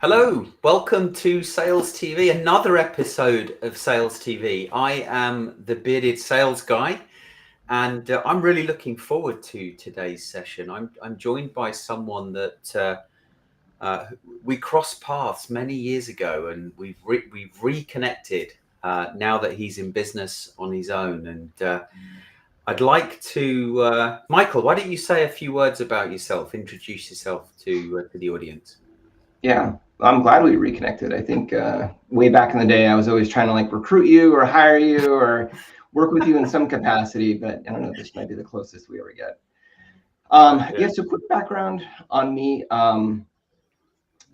Hello, welcome to Sales TV, another episode of Sales TV. I am the bearded sales guy, and I'm really looking forward to today's session. I'm joined by someone that we crossed paths many years ago, and we've reconnected now that he's in business on his own. And I'd like to, Michael, why don't you say a few words about yourself? Introduce yourself to the audience. Yeah, I'm glad we reconnected. I think way back in the day, I was always trying to recruit you or hire you or work with you in some capacity, but I don't know, this might be the closest we ever get. Yeah, so quick background on me.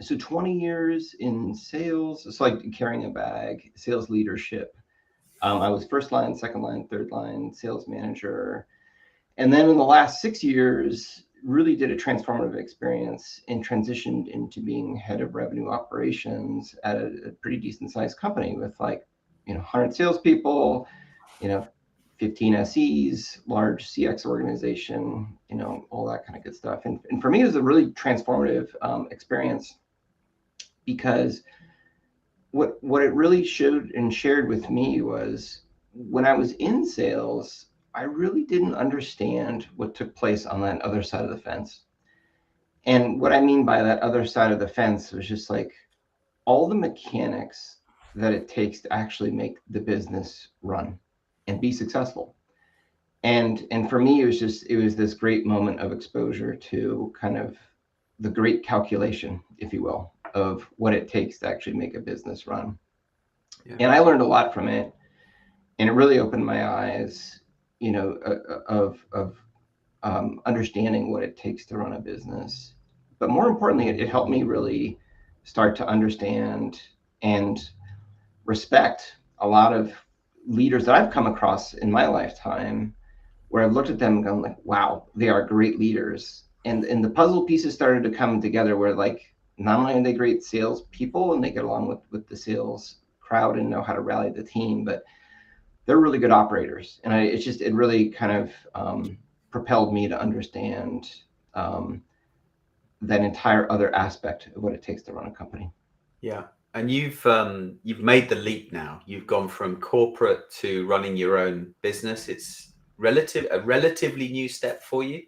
So 20 years in sales, it's like carrying a bag, sales leadership. I was first line, second line, third line sales manager. And then in the last 6 years, really did a transformative experience and transitioned into being head of revenue operations at a pretty decent sized company with 100 salespeople, 15 SEs, large CX organization, all that kind of good stuff. And for me, it was a really transformative experience because what it really showed and shared with me was when I was in sales, I really didn't understand what took place on that other side of the fence. And what I mean by that other side of the fence was just all the mechanics that it takes to actually make the business run and be successful. And for me, it was this great moment of exposure to kind of the great calculation, if you will, of what it takes to actually make a business run. Yeah. And I learned a lot from it. And it really opened my eyes, of understanding what it takes to run a business. But more importantly, it helped me really start to understand and respect a lot of leaders that I've come across in my lifetime, where I've looked at them and gone wow, they are great leaders. And the puzzle pieces started to come together where not only are they great sales people and they get along with the sales crowd and know how to rally the team, but they're really good operators. And it really kind of propelled me to understand that entire other aspect of what it takes to run a company. Yeah. And you've made the leap now. You've gone from corporate to running your own business. It's a relatively new step for you.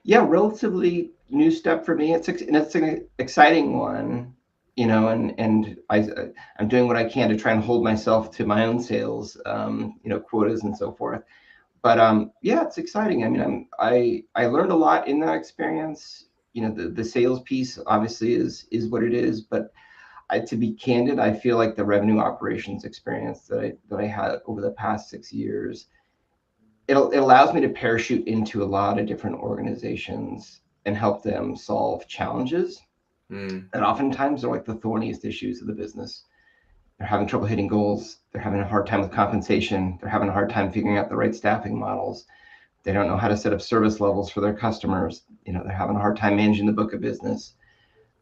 Yeah, relatively new step for me. It's an exciting one, and I'm doing what I can to try and hold myself to my own sales, quotas and so forth. But yeah, it's exciting. I mean, I learned a lot in that experience. The sales piece obviously is what it is, but to be candid, I feel like the revenue operations experience that I had over the past 6 years, it allows me to parachute into a lot of different organizations and help them solve challenges that oftentimes are the thorniest issues of the business. They're having trouble hitting goals. They're having a hard time with compensation. They're having a hard time figuring out the right staffing models. They don't know how to set up service levels for their customers. They're having a hard time managing the book of business.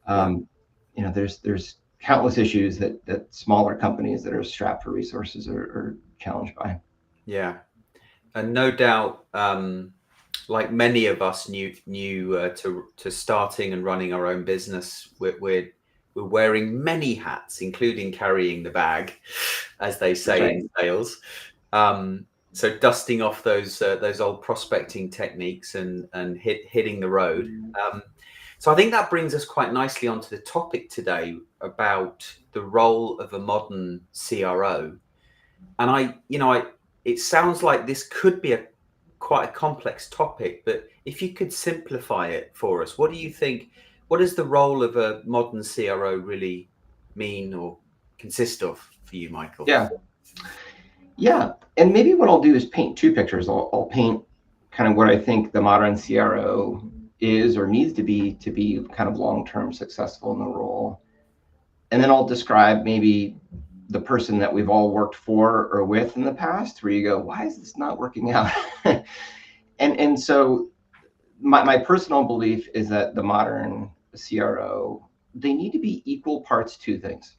There's countless issues that smaller companies that are strapped for resources are challenged by. Yeah. And no doubt, like many of us new to starting and running our own business, we're wearing many hats, including carrying the bag, as they say in sales. So dusting off those old prospecting techniques and hitting the road. So I think that brings us quite nicely onto the topic today about the role of a modern CRO. And it sounds like this could be quite a complex topic, but if you could simplify it for us, what do you think? What does the role of a modern CRO really mean or consist of for you, Michael? Yeah. And maybe what I'll do is paint two pictures. I'll paint kind of what I think the modern CRO is or needs to be kind of long-term successful in the role. And then I'll describe maybe the person that we've all worked for or with in the past, where you go, why is this not working out? and so my personal belief is that the modern CRO, they need to be equal parts two things.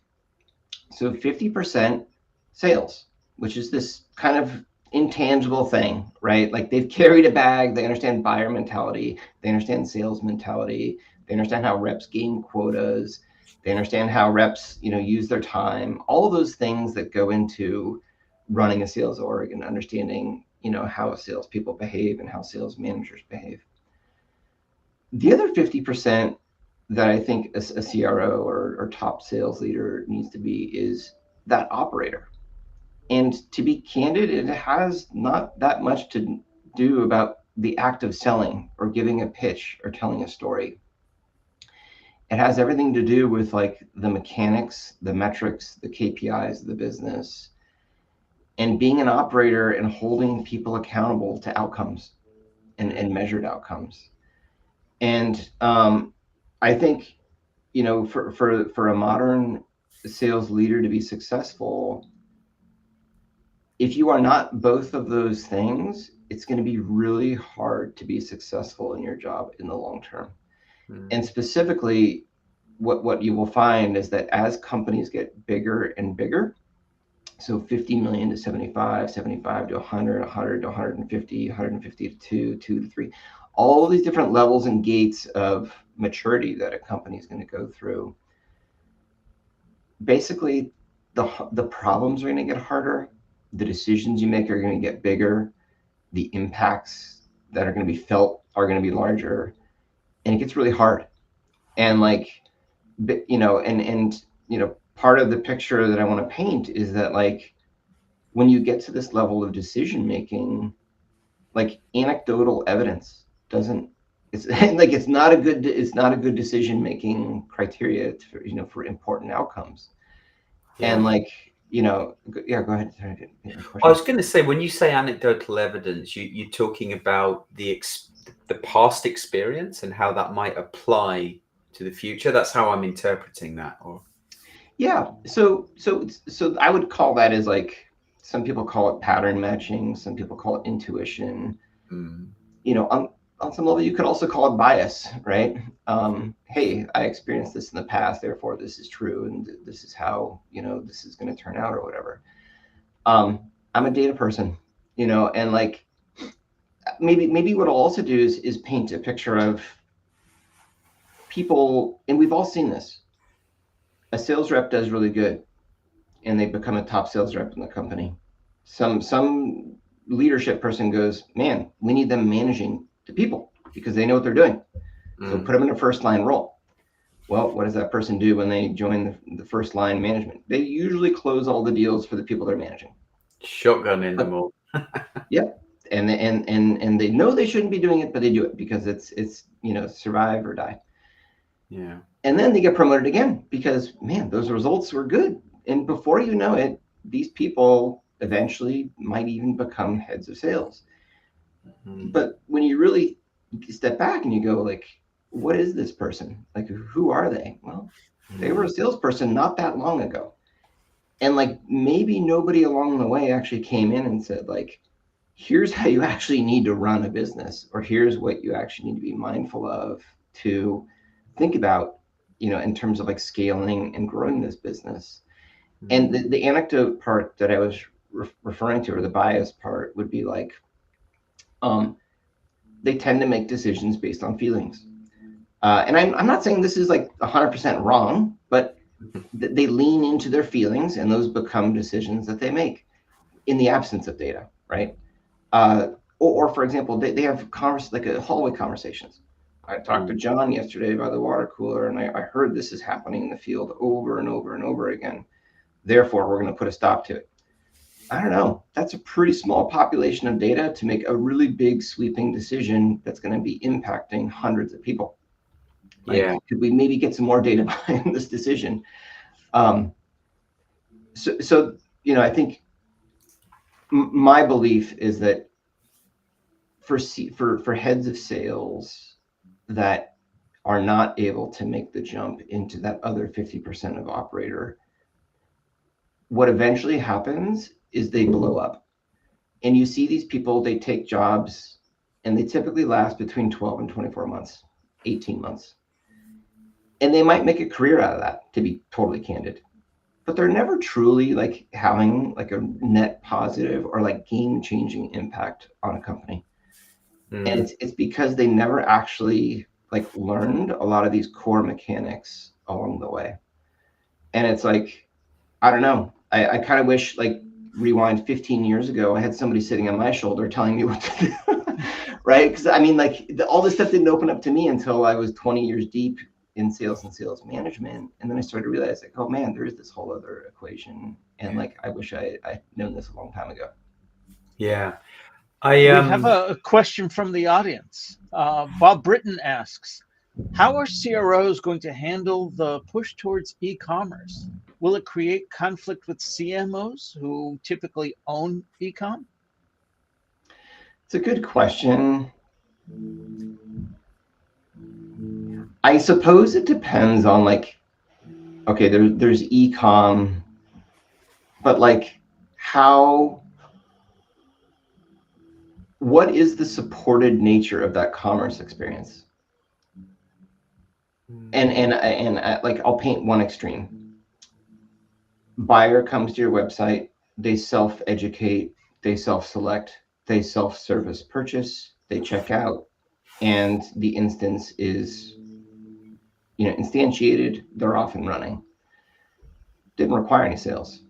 So 50% sales, which is this kind of intangible thing, right? They've carried a bag, they understand buyer mentality, they understand sales mentality, they understand how reps gain quotas, They understand how reps, use their time, all of those things that go into running a sales org and understanding, how salespeople behave and how sales managers behave. The other 50% that I think a CRO or top sales leader needs to be is that operator. And to be candid, it has not that much to do about the act of selling or giving a pitch or telling a story. It has everything to do with like the mechanics, the metrics, the KPIs of the business, and being an operator and holding people accountable to outcomes and measured outcomes. And I think, for a modern sales leader to be successful, if you are not both of those things, it's going to be really hard to be successful in your job in the long term. And specifically, what you will find is that as companies get bigger and bigger, so 50 million to 75, 75 to 100, 100 to 150, 150 to 2, 2 to 3, all of these different levels and gates of maturity that a company is going to go through. Basically, the problems are going to get harder. The decisions you make are going to get bigger. The impacts that are going to be felt are going to be larger, and it gets really hard. And part of the picture that I want to paint is that like when you get to this level of decision making, like anecdotal evidence it's like it's not a good decision making criteria for important outcomes. Yeah. And go ahead. I was going to say, when you say anecdotal evidence, you're talking about the past experience and how that might apply to the future. That's how I'm interpreting that. Or yeah, so I would call that as like, some people call it pattern matching, some people call it intuition. On some level, you could also call it bias, right? Hey, I experienced this in the past, therefore this is true, and this is how this is going to turn out, or whatever. I'm a data person, and like maybe what I'll also do is paint a picture of people, and we've all seen this. A sales rep does really good, and they become a top sales rep in the company. Some leadership person goes, man, we need them managing the people because they know what they're doing. So put them in a first line role. Well, what does that person do when they join the first line management? They usually close all the deals for the people they're managing. Shotgun in them all. Yep. And they know they shouldn't be doing it, but they do it because it's survive or die. Yeah. And then they get promoted again because, man, those results were good. And before you know it, these people eventually might even become heads of sales. But when you really step back and you go like, what is this person? Like, who are they? Well, they were a salesperson not that long ago. And like, maybe nobody along the way actually came in and said like, here's how you actually need to run a business, or here's what you actually need to be mindful of to think about, in terms of like scaling and growing this business. And the anecdote part that I was referring to, or the bias part, would be like, they tend to make decisions based on feelings. And I'm not saying this is like 100% wrong, but they lean into their feelings, and those become decisions that they make in the absence of data, right? Or for example, they have like a hallway conversations. I talked to John yesterday by the water cooler, and I heard this is happening in the field over and over and over again. Therefore, we're going to put a stop to it. I don't know. That's a pretty small population of data to make a really big sweeping decision that's going to be impacting hundreds of people. Like, could we maybe get some more data behind this decision? So I think my belief is that for heads of sales that are not able to make the jump into that other 50% of operator, what eventually happens is they blow up. And you see these people, they take jobs, and they typically last between 12 and 24 months, 18 months. And they might make a career out of that, to be totally candid. But they're never truly like having like a net positive or like game-changing impact on a company. And it's because they never actually like learned a lot of these core mechanics along the way. And it's like, I don't know. I kind of wish, like, rewind 15 years ago, I had somebody sitting on my shoulder telling me what to do, right? Because I mean, like, all this stuff didn't open up to me until I was 20 years deep in sales and sales management. And then I started to realize, like, oh man, there is this whole other equation. And like, I wish I'd known this a long time ago. Yeah. We have a question from the audience. Bob Britton asks, how are CROs going to handle the push towards e-commerce? Will it create conflict with CMOs who typically own e-com? It's a good question. I suppose it depends on, like, okay, there's e-com, but like, what is the supported nature of that commerce experience? And like, I'll paint one extreme. Buyer comes to your website, they self-educate, they self-select, they self-service purchase, they check out, and the instance is, you know, instantiated, they're off and running. Didn't require any sales.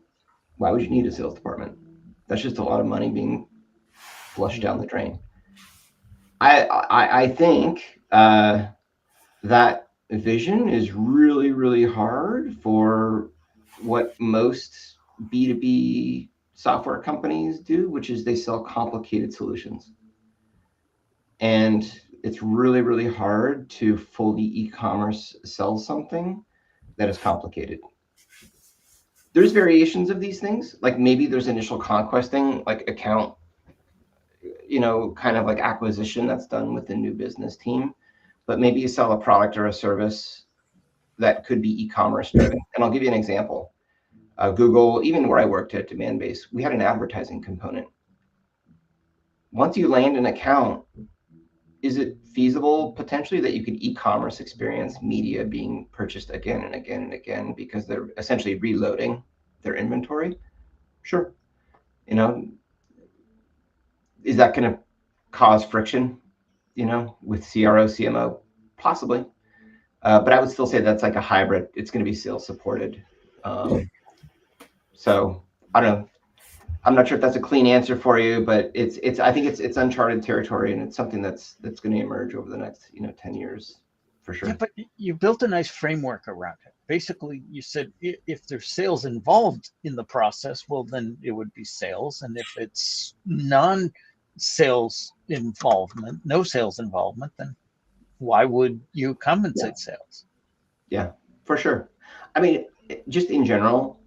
Why would you need a sales department? That's just a lot of money being flushed down the drain. I think that vision is really, really hard for what most B2B software companies do, which is they sell complicated solutions. And it's really, really hard to fully e-commerce sell something that is complicated. There's variations of these things. Like, maybe there's initial conquesting, like account, you know, kind of like acquisition that's done with the new business team. But maybe you sell a product or a service that could be e-commerce driven. And I'll give you an example. Google, even where I worked at Demandbase, we had an advertising component. Once you land an account, is it feasible potentially that you could e-commerce experience media being purchased again and again and again because they're essentially reloading their inventory? Sure. You know, is that going to cause friction, you know, with CRO, CMO? Possibly. But I would still say that's like a hybrid. It's going to be sales supported. So I don't know. I'm not sure if that's a clean answer for you, but I think it's uncharted territory, and it's something that's going to emerge over the next, you know, 10 years for sure. Yeah, but you built a nice framework around it. Basically, you said if there's sales involved in the process, well, then it would be sales. And if it's non-sales involvement, no sales involvement, then why would you compensate sales? Yeah, for sure. I mean, just in general,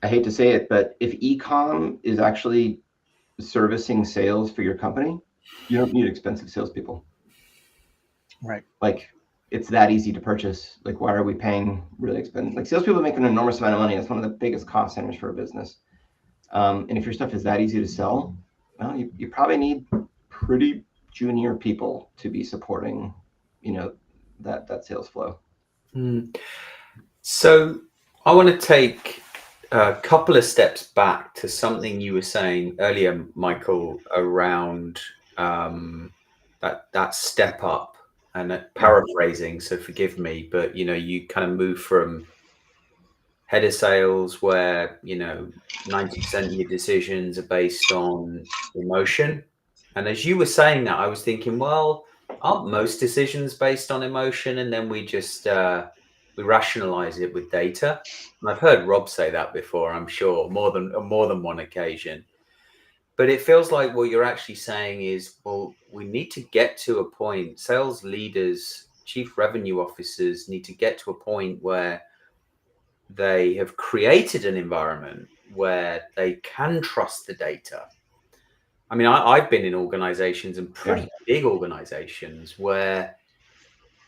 I hate to say it, but if e-com is actually servicing sales for your company, you don't need expensive salespeople. Right. Like, it's that easy to purchase. Like, why are we paying really expensive? Like, salespeople make an enormous amount of money. That's one of the biggest cost centers for a business. And if your stuff is that easy to sell, well, you probably need pretty junior people to be supporting, you know, that sales flow. So I want to take a couple of steps back to something you were saying earlier, Michael, around that step up, and paraphrasing, so forgive me, but you know, you kind of move from head of sales where, you know, 90% of your decisions are based on emotion. And as you were saying that, I was thinking, well, aren't most decisions based on emotion? And then we just we rationalize it with data. And I've heard Rob say that before, I'm sure, more than one occasion. But it feels like what you're actually saying is, well, we need to get to a point, sales leaders, chief revenue officers need to get to a point where they have created an environment where they can trust the data. I mean, I've been in organizations, and pretty big organizations, where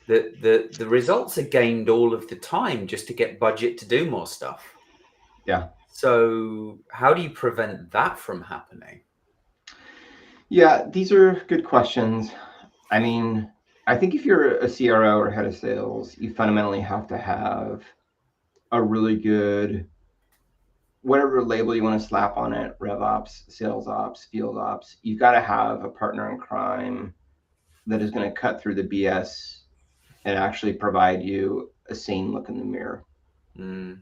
the results are gained all of the time just to get budget to do more stuff. Yeah. So how do you prevent that from happening? Yeah, these are good questions. I mean, I think if you're a CRO or head of sales, you fundamentally have to have a really good, whatever label you want to slap on it, rev ops, sales ops, field ops, you've got to have a partner in crime that is going to cut through the BS and actually provide you a sane look in the mirrir. Mm.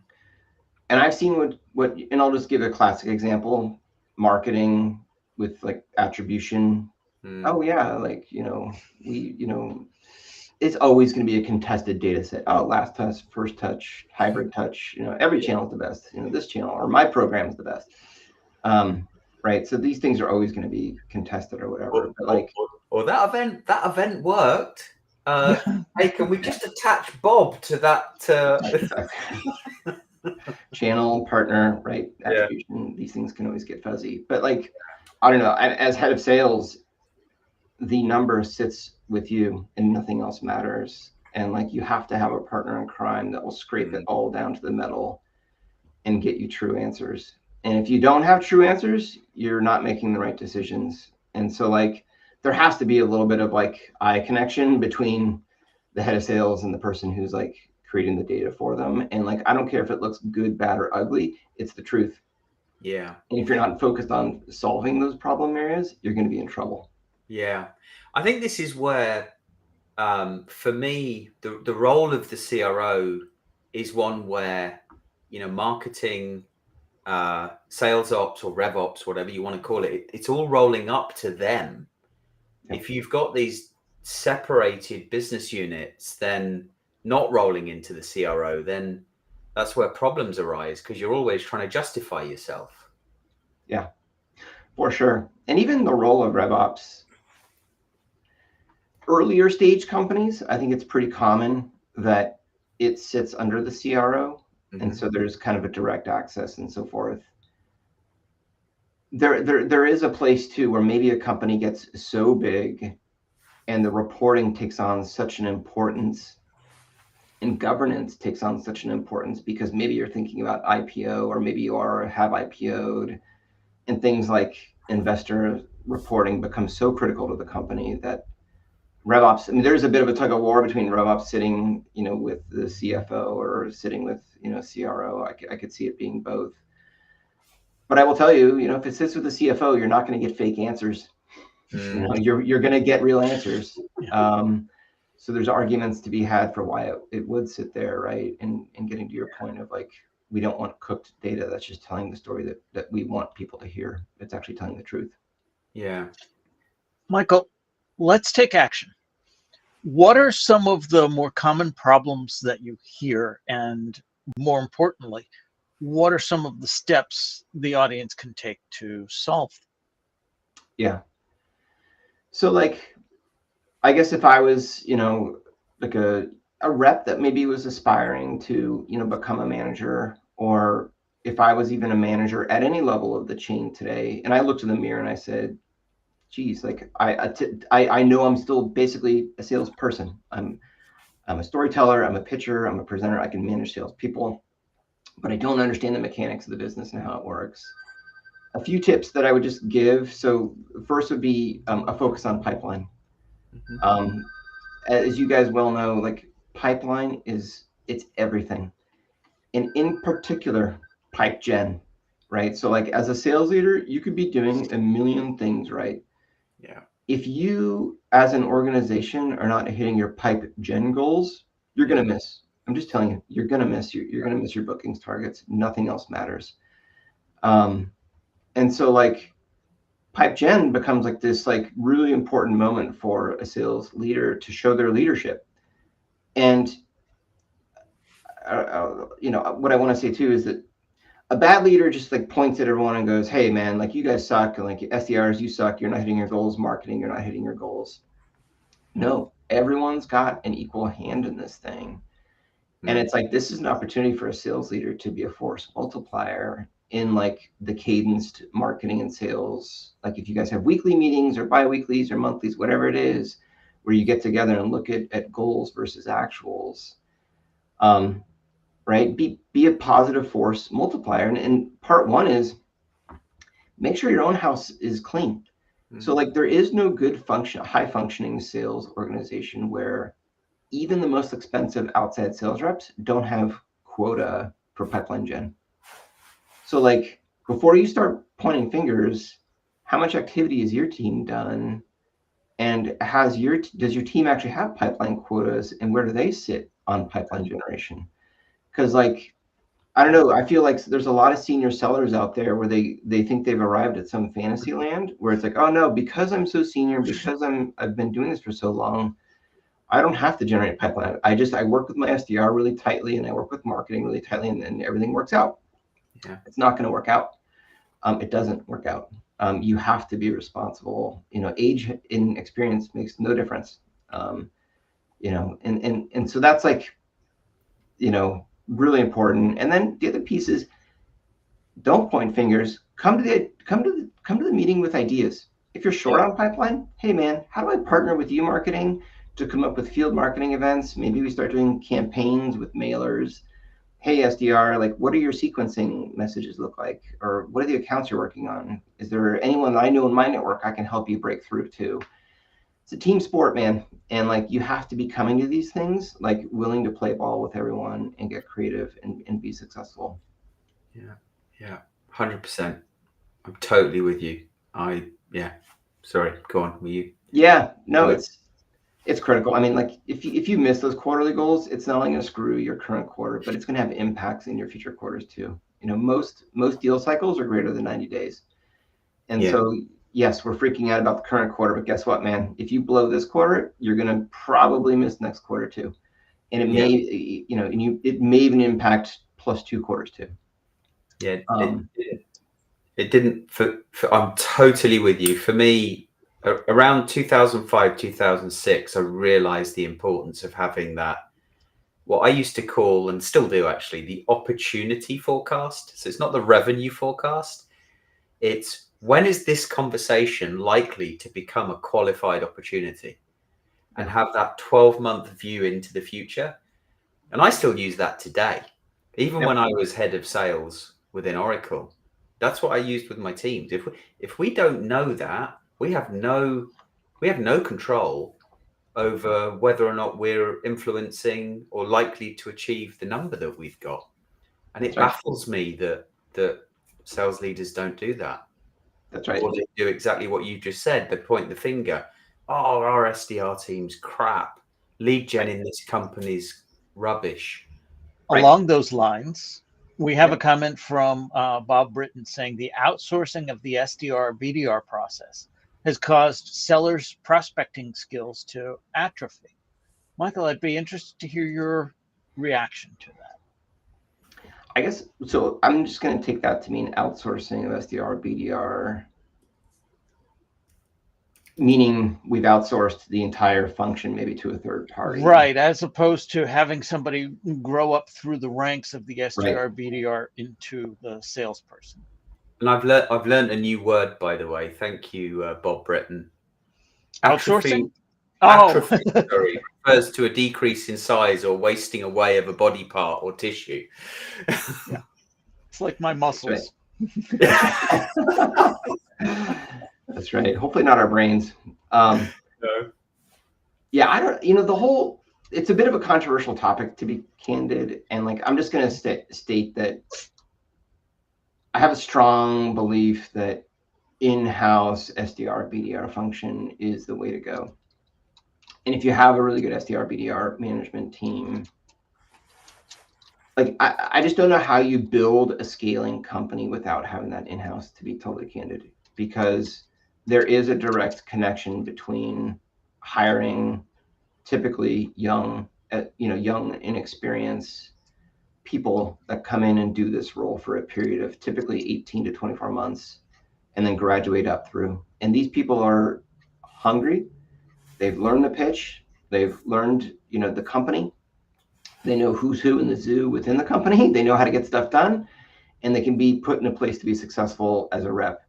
And I've seen what, and I'll just give a classic example, marketing with like attribution. Oh yeah, like, it's always going to be a contested data set. Oh, last touch, first touch, hybrid touch, every channel is the best, this channel or my program is the best. Right. So these things are always going to be contested or whatever. But like, or that event worked. Hey, can we just attach Bob to that? Channel, partner, right? Attribution, these things can always get fuzzy. But like, I don't know, as head of sales, the number sits with you and nothing else matters. And like, you have to have a partner in crime that will scrape it all down to the metal and get you true answers. And if you don't have true answers, you're not making the right decisions. And so like, there has to be a little bit of like eye connection between the head of sales and the person who's like creating the data for them. And like, I don't care if it looks good, bad, or ugly, it's the truth. Yeah. And if you're not focused on solving those problem areas, you're going to be in trouble. Yeah. I think this is where, for me, the role of the CRO is one where, marketing, sales ops or rev ops, whatever you want to call it, it's all rolling up to them. Yeah. If you've got these separated business units, then not rolling into the CRO, then that's where problems arise because you're always trying to justify yourself. Yeah, for sure. And even the role of rev ops, earlier stage companies, I think it's pretty common that it sits under the CRO. Mm-hmm. And so there's kind of a direct access and so forth. There is a place too where maybe a company gets so big and the reporting takes on such an importance and governance takes on such an importance because maybe you're thinking about IPO or maybe you have IPO'd, and things like investor reporting become so critical to the company that RevOps, I mean, there's a bit of a tug of war between RevOps sitting, with the CFO or sitting with, CRO. I could see it being both. But I will tell you, if it sits with the CFO, you're not going to get fake answers. You're going to get real answers. So there's arguments to be had for why it would sit there, right? And getting to your point of like, we don't want cooked data that's just telling the story that we want people to hear. It's actually telling the truth. Yeah. Michael, let's take action. What are some of the more common problems that you hear? And more importantly, what are some of the steps the audience can take to solve? Yeah. So like, I guess if I was, like a rep that maybe was aspiring to, become a manager, or if I was even a manager at any level of the chain today, and I looked in the mirror and I said, geez, like I know I'm still basically a salesperson. I'm a storyteller, I'm a pitcher, I'm a presenter, I can manage salespeople, but I don't understand the mechanics of the business and how it works. A few tips that I would just give. So first would be a focus on pipeline. Mm-hmm. As you guys well know, like pipeline it's everything. And in particular, pipe gen, right? So like as a sales leader, you could be doing a million things, right? Yeah. If you as an organization are not hitting your pipe gen goals, you're going to miss. I'm just telling you, you're going to miss. You're going to miss your bookings targets. Nothing else matters. And so like pipe gen becomes like this like really important moment for a sales leader to show their leadership. And what I want to say too is that a bad leader just like points at everyone and goes, hey man, like you guys suck, and like SDRs, you suck, you're not hitting your goals. Marketing, you're not hitting your goals. No, everyone's got an equal hand in this thing. And it's like, this is an opportunity for a sales leader to be a force multiplier in like the cadenced marketing and sales. Like if you guys have weekly meetings or bi-weeklies or monthlies, whatever it is, where you get together and look at goals versus actuals, right? Be a positive force multiplier. And part one is make sure your own house is clean. Mm-hmm. So like there is no good high functioning sales organization where even the most expensive outside sales reps don't have quota for pipeline gen. So like before you start pointing fingers, how much activity has your team done? And does your team actually have pipeline quotas, and where do they sit on pipeline generation. Because like, I don't know, I feel like there's a lot of senior sellers out there where they think they've arrived at some fantasy land where it's like, oh no, because I'm so senior, because I've been doing this for so long, I don't have to generate a pipeline. I work with my SDR really tightly, and I work with marketing really tightly, and everything works out. Yeah. It's not going to work out. It doesn't work out. You have to be responsible. You know, age in experience makes no difference. You know, and so that's like, you know, really important. And then the other piece is, don't point fingers. Come to the meeting with ideas. If you're short on pipeline, hey man, how do I partner with you marketing to come up with field marketing events? Maybe we start doing campaigns with mailers. Hey SDR, like what are your sequencing messages look like? Or what are the accounts you're working on? Is there anyone that I know in my network I can help you break through to? It's a team sport, man. And like you have to be coming to these things, like willing to play ball with everyone and get creative and be successful. Yeah, 100%. I'm totally with you. Sorry, go on. Were you? Yeah, no, it's critical. I mean, like if you miss those quarterly goals, it's not only going to screw your current quarter, but it's going to have impacts in your future quarters too. You know, most deal cycles are greater than 90 days. And so, yes, we're freaking out about the current quarter, but guess what, man? If you blow this quarter, you're going to probably miss next quarter too. And it may, you know, it may even impact +2 quarters too. Yeah, it didn't. I'm totally with you. For me, around 2005, 2006, I realized the importance of having that, what I used to call, and still do actually, the opportunity forecast. So it's not the revenue forecast. It's when is this conversation likely to become a qualified opportunity, and have that 12-month view into the future. And I still use that today. Even when I was head of sales within Oracle, that's what I used with my teams. If we don't know that, we have no control over whether or not we're influencing or likely to achieve the number that we've got. And it baffles me that sales leaders don't do that. That's right. Or they do exactly what you just said. They point the finger. Oh, our SDR team's crap. Lead gen in this company's rubbish. Along those lines, we have a comment from Bob Britton saying the outsourcing of the SDR BDR process has caused sellers' prospecting skills to atrophy. Michael, I'd be interested to hear your reaction to that. I guess, so I'm just going to take that to mean outsourcing of SDR, BDR, meaning we've outsourced the entire function maybe to a third party. Right, as opposed to having somebody grow up through the ranks of the SDR, BDR into the salesperson. And I've learned a new word, by the way. Thank you, Bob Britton. Outsourcing? Atrophy, sorry, refers to a decrease in size or wasting away of a body part or tissue. Yeah, it's like my muscles. That's right. Hopefully not our brains. No. Yeah, I don't, you know, it's a bit of a controversial topic, to be candid. And like, I'm just going to state that I have a strong belief that in-house SDR, BDR function is the way to go. And if you have a really good SDR, BDR management team, like I just don't know how you build a scaling company without having that in-house, to be totally candid, because there is a direct connection between hiring typically young, inexperienced people that come in and do this role for a period of typically 18 to 24 months and then graduate up through. And these people are hungry. They've learned the pitch. They've learned, the company. They know who's who in the zoo within the company. They know how to get stuff done, and they can be put in a place to be successful as a rep.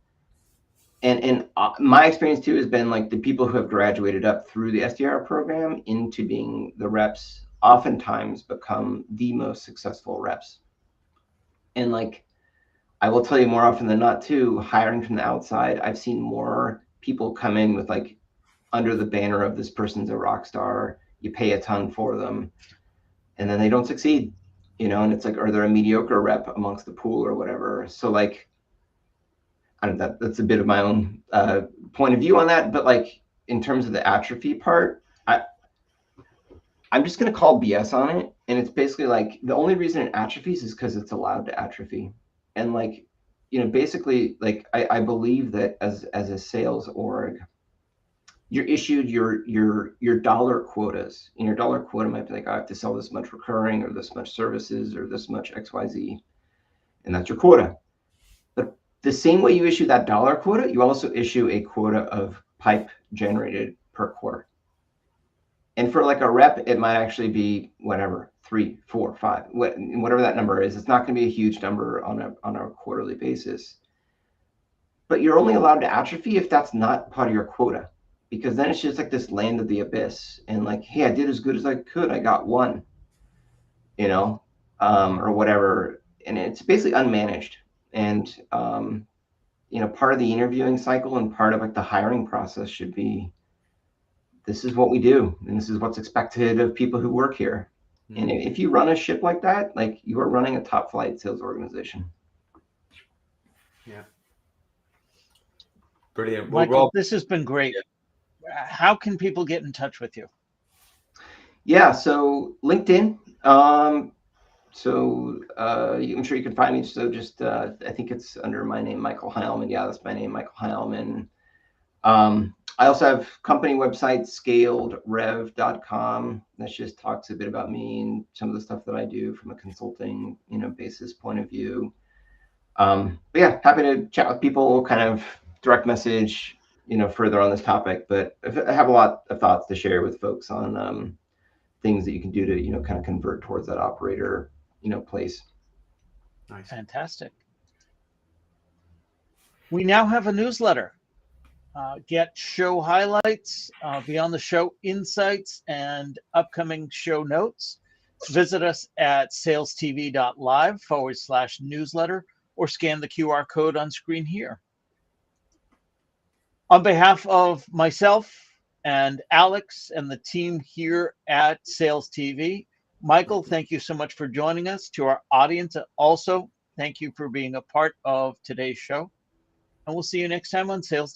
And my experience too has been like the people who have graduated up through the SDR program into being the reps oftentimes become the most successful reps. And like, I will tell you more often than not too, hiring from the outside, I've seen more people come in with like under the banner of this person's a rock star, you pay a ton for them, and then they don't succeed, and it's like, or they're a mediocre rep amongst the pool or whatever. So like, I don't know, that's a bit of my own point of view on that. But like, in terms of the atrophy part, I'm just going to call BS on it. And it's basically like the only reason it atrophies is because it's allowed to atrophy. And like, basically, like I believe that as a sales org, you're issued your dollar quotas. And your dollar quota might be like, I have to sell this much recurring or this much services or this much XYZ. And that's your quota. But the same way you issue that dollar quota, you also issue a quota of pipe generated per quarter. And for like a rep, it might actually be whatever, 3, 4, 5, whatever that number is. It's not going to be a huge number on a quarterly basis. But you're only allowed to atrophy if that's not part of your quota, because then it's just like this land of the abyss. And like, hey, I did as good as I could. I got 1, or whatever. And it's basically unmanaged. And, part of the interviewing cycle and part of like the hiring process should be, this is what we do, and this is what's expected of people who work here. And if you run a ship like that, like you are running a top flight sales organization. Yeah. Brilliant. Well, Michael, Rob, this has been great. How can people get in touch with you? Yeah, so LinkedIn. I'm sure you can find me. So just I think it's under my name, Michael Heilmann. Yeah, that's my name, Michael Heilmann. I also have company website, ScaledRev.com. That just talks a bit about me and some of the stuff that I do from a consulting, basis point of view. But yeah, happy to chat with people, kind of direct message, further on this topic. But I have a lot of thoughts to share with folks on things that you can do to, kind of convert towards that operator, place. nice. Fantastic. We now have a newsletter. Get show highlights, beyond the show insights, and upcoming show notes. Visit us at SalesTV.live/newsletter or scan the QR code on screen here. On behalf of myself and Alex and the team here at Sales TV, Michael, thank you so much for joining us. To our audience, also, thank you for being a part of today's show. And we'll see you next time on Sales